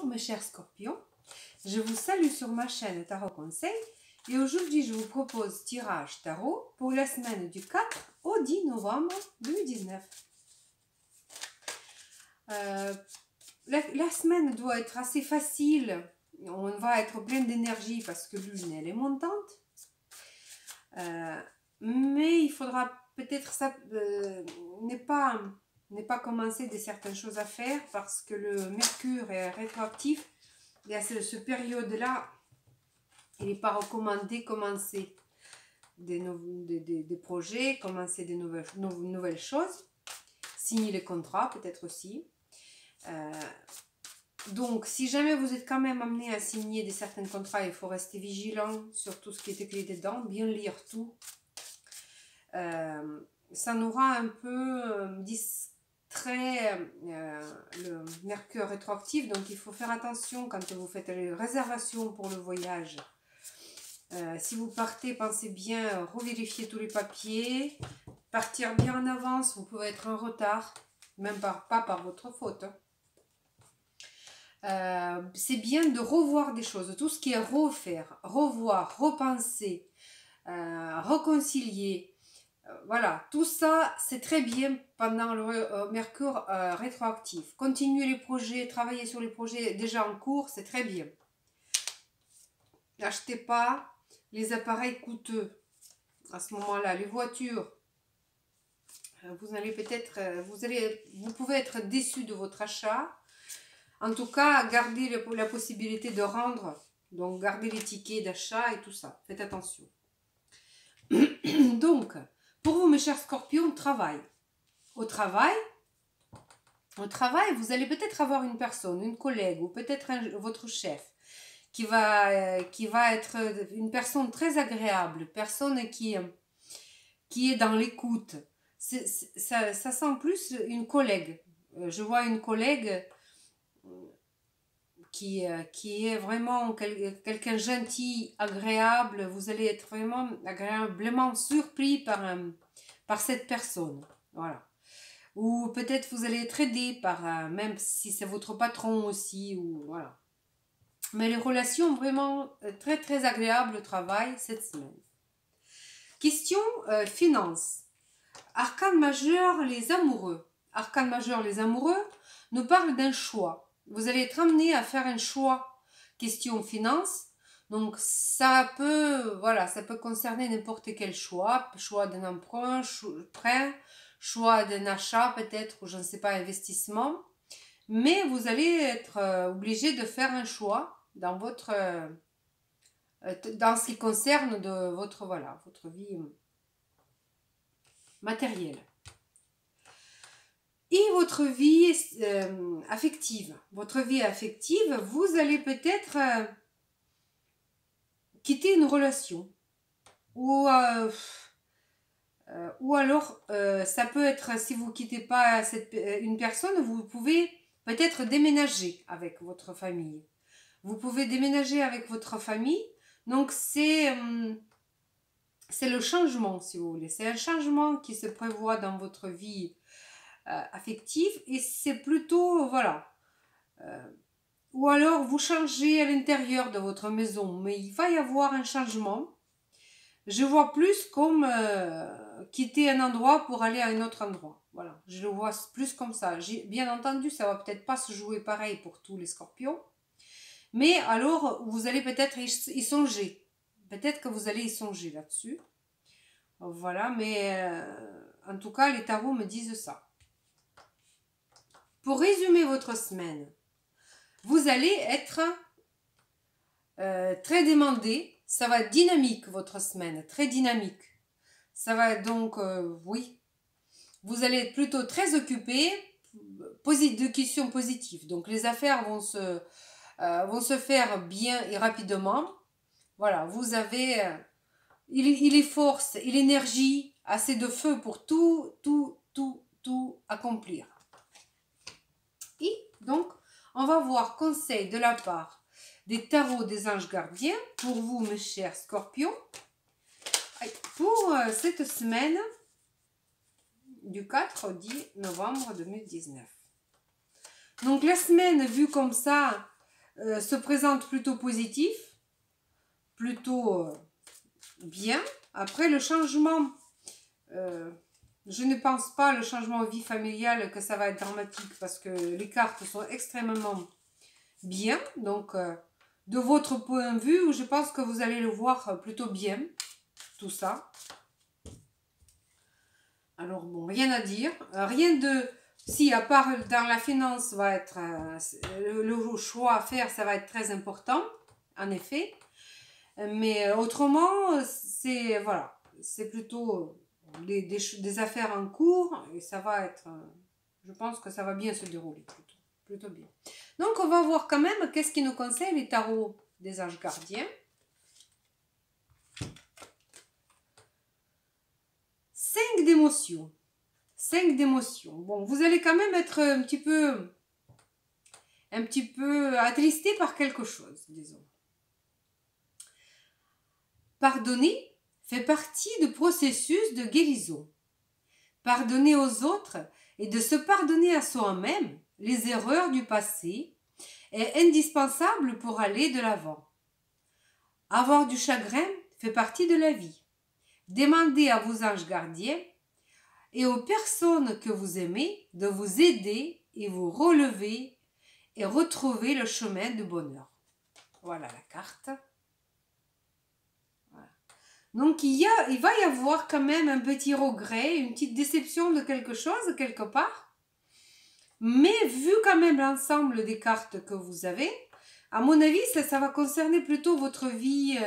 mes chers scorpions, je vous salue sur ma chaîne Tarot Conseil et aujourd'hui je vous propose tirage tarot pour la semaine du 4 au 10 novembre 2019. La semaine doit être assez facile, on va être plein d'énergie parce que l'une elle est montante, mais il faudra peut-être n'est pas commencer de certaines choses à faire parce que le Mercure est rétroactif et à cette période-là, il n'est pas recommandé commencer des projets, commencer des nouvelles choses, signer les contrats peut-être aussi. Donc, si jamais vous êtes quand même amené à signer certains contrats, il faut rester vigilant sur tout ce qui est écrit dedans, bien lire tout. Ça nous rend un peu distrait le Mercure rétroactif, donc il faut faire attention quand vous faites les réservations pour le voyage. Si vous partez, pensez bien revérifier tous les papiers, partir bien en avance, vous pouvez être en retard, même pas par votre faute. C'est bien de revoir des choses, tout ce qui est refaire, revoir, repenser, réconcilier. Voilà, tout ça, c'est très bien pendant le Mercure rétroactif. Continuer les projets, travailler sur les projets déjà en cours, c'est très bien. N'achetez pas les appareils coûteux à ce moment-là, les voitures. Vous pouvez être déçu de votre achat. En tout cas, gardez la possibilité de rendre, donc gardez les tickets d'achat et tout ça. Faites attention. Donc, pour vous, mes chers scorpions, travail. Au travail, vous allez peut-être avoir une personne, une collègue ou peut-être votre chef qui va être une personne très agréable, personne qui est dans l'écoute. Ça sent plus une collègue. Je vois une collègue qui est vraiment quelqu'un gentil, agréable. Vous allez être vraiment agréablement surpris par cette personne. Voilà. Ou peut-être vous allez être aidé par, même si c'est votre patron aussi. Ou, voilà. Mais les relations vraiment très très agréables au travail cette semaine. Question finance. Arcane majeur, les amoureux. Arcane majeur, les amoureux nous parle d'un choix. Vous allez être amené à faire un choix. Question finance. Donc ça peut concerner n'importe quel choix. Choix d'un emprunt, prêt, choix d'un achat peut-être, ou je ne sais pas, investissement. Mais vous allez être obligé de faire un choix dans ce qui concerne votre vie matérielle. Et votre vie affective. Votre vie affective, vous allez peut-être quitter une relation. Ou alors, ça peut être, si vous ne quittez pas une personne, vous pouvez peut-être déménager avec votre famille. Vous pouvez déménager avec votre famille. Donc, c'est le changement, si vous voulez. C'est un changement qui se prévoit dans votre vie affective et c'est plutôt, voilà. Ou alors, vous changez à l'intérieur de votre maison, mais il va y avoir un changement. Je vois plus comme quitter un endroit pour aller à un autre endroit. Voilà, je le vois plus comme ça. Bien entendu, ça va peut-être pas se jouer pareil pour tous les scorpions. Mais alors, vous allez peut-être y songer. Peut-être que vous allez y songer là-dessus. Voilà, mais en tout cas, les tarots me disent ça. Pour résumer votre semaine, vous allez être très demandé. Ça va être dynamique, votre semaine, très dynamique. Ça va donc, oui, vous allez être plutôt très occupé, de questions positives. Donc, les affaires vont se faire bien et rapidement. Voilà, vous avez les forces et l'énergie, assez de feu pour tout accomplir. Et donc, on va voir conseil de la part des tarots des anges gardiens pour vous, mes chers scorpions, pour cette semaine du 4 au 10 novembre 2019. Donc la semaine vue comme ça, se présente plutôt positif, plutôt bien. Après, le changement, je ne pense pas le changement vie familiale que ça va être dramatique parce que les cartes sont extrêmement bien. Donc, de votre point de vue, je pense que vous allez le voir plutôt bien, tout ça. Alors, bon, rien à dire. Rien de... Si, à part dans la finance, va être le choix à faire, ça va être très important, en effet. Mais autrement, c'est voilà, c'est plutôt des affaires en cours et ça va être, je pense que ça va bien se dérouler, plutôt bien. Donc, on va voir quand même qu'est-ce qui nous conseille les tarots des anges gardiens. 5 d'émotions. 5 d'émotions. Bon, vous allez quand même être un petit peu attristé par quelque chose, disons. Pardonner fait partie du processus de guérison. Pardonner aux autres et de se pardonner à soi-même les erreurs du passé est indispensable pour aller de l'avant. Avoir du chagrin fait partie de la vie. Demandez à vos anges gardiens et aux personnes que vous aimez de vous aider et vous relever et retrouver le chemin du bonheur. Voilà la carte. Voilà. Donc il va y avoir quand même un petit regret, une petite déception de quelque chose quelque part. Mais vu quand même l'ensemble des cartes que vous avez, à mon avis, ça va concerner plutôt votre vie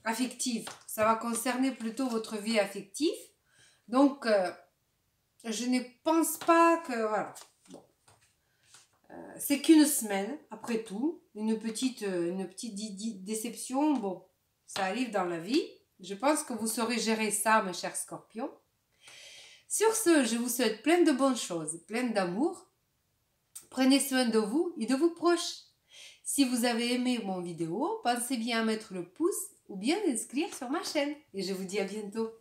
affective. Ça va concerner plutôt votre vie affective. Donc, je ne pense pas que... Voilà. Bon. C'est qu'une semaine, après tout. Une petite déception. Bon, ça arrive dans la vie. Je pense que vous saurez gérer ça, mes chers scorpions. Sur ce, je vous souhaite plein de bonnes choses, plein d'amour. Prenez soin de vous et de vos proches. Si vous avez aimé mon vidéo, pensez bien à mettre le pouce ou bien d'inscrire sur ma chaîne. Et je vous dis à bientôt.